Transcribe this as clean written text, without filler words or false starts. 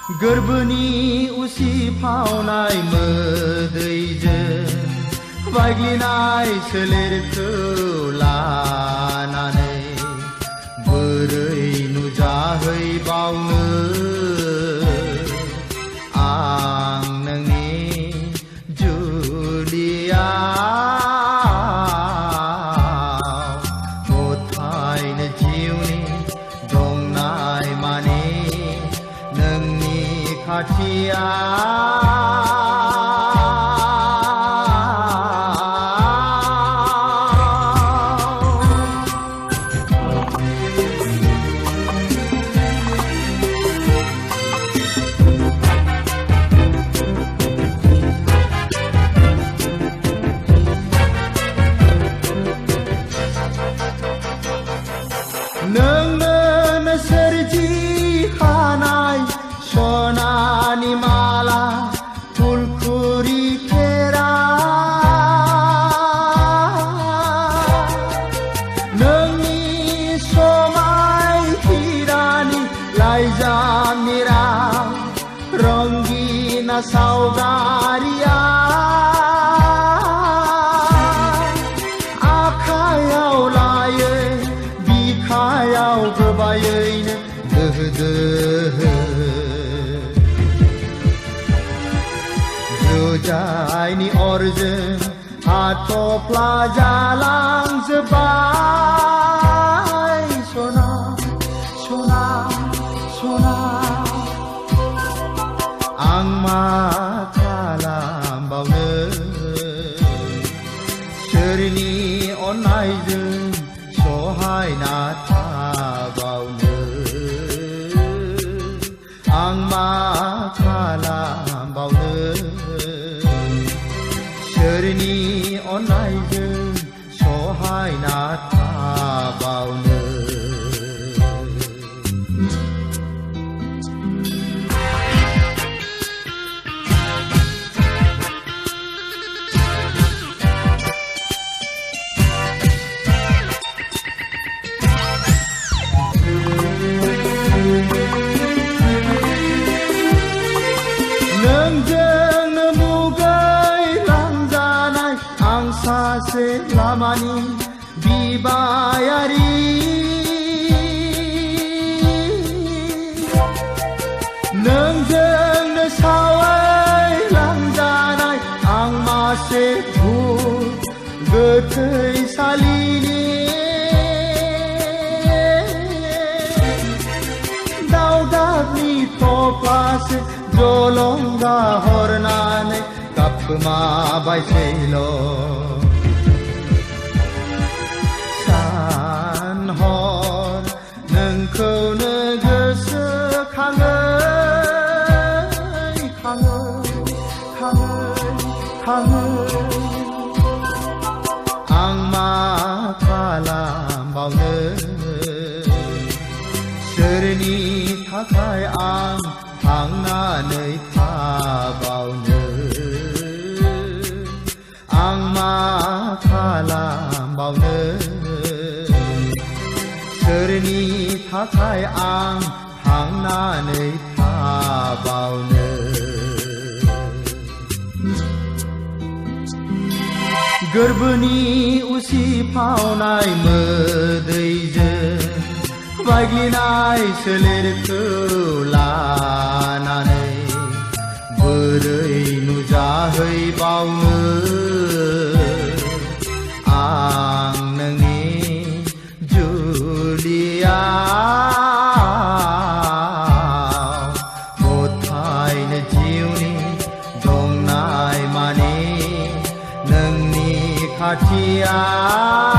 गोरबोनि उसिफावनाय मोदैजों बायग्लिनाय सोलेरखौ लानानै बोरै नुजाहैबावनो आं नोंनि जुलियाव गथायनो जिउनि दंनाय माने नोंनि खाथियाव नोंनो सोरजिखानाय सनानि माला फुलखुरि खेरा नोंनि समायखिरानि लाइजामनि राव रंगिना सावगारिया आखायाव लायो बिखायाव गोबायैनो दोहो दोहो जुजाइनि अरजों हाथफ्ला जालांजोब्बाय सना सना सना आं मा खालामबावनो सोरनि अननायजों सहायना थाबावनो आं मा खालामबावनो सोरनि अननायजों सहायना थाबावनो नोंजोंनो मुगैलांजानाय आं सासे लामानि बिबायारि नोंजोंनो सावैलांजानाय आं मासे भुत गोथैसालिनि दावदाबनि थफ्लासे जलंगा हरनानै गाबखोमाबायसैल' सान हर नोंखौनो गोसोखाङै खाङै खाङै खाङै आं मा खालामबावनो सोरनि थाखाय आं थांनानै थाबावनो आं मा खालामबावनो सोरनि थाखाय आं थांनानै थाबावनो गोरबोनि उसिफावनाय मोदैजों बायग्लिनाय सोलेरखौ लानानै बोरै नुजाहैबावनो आं नोंनि जुलियाव गथायनो जिउनि दंनाय माने नोंनि खाथियाव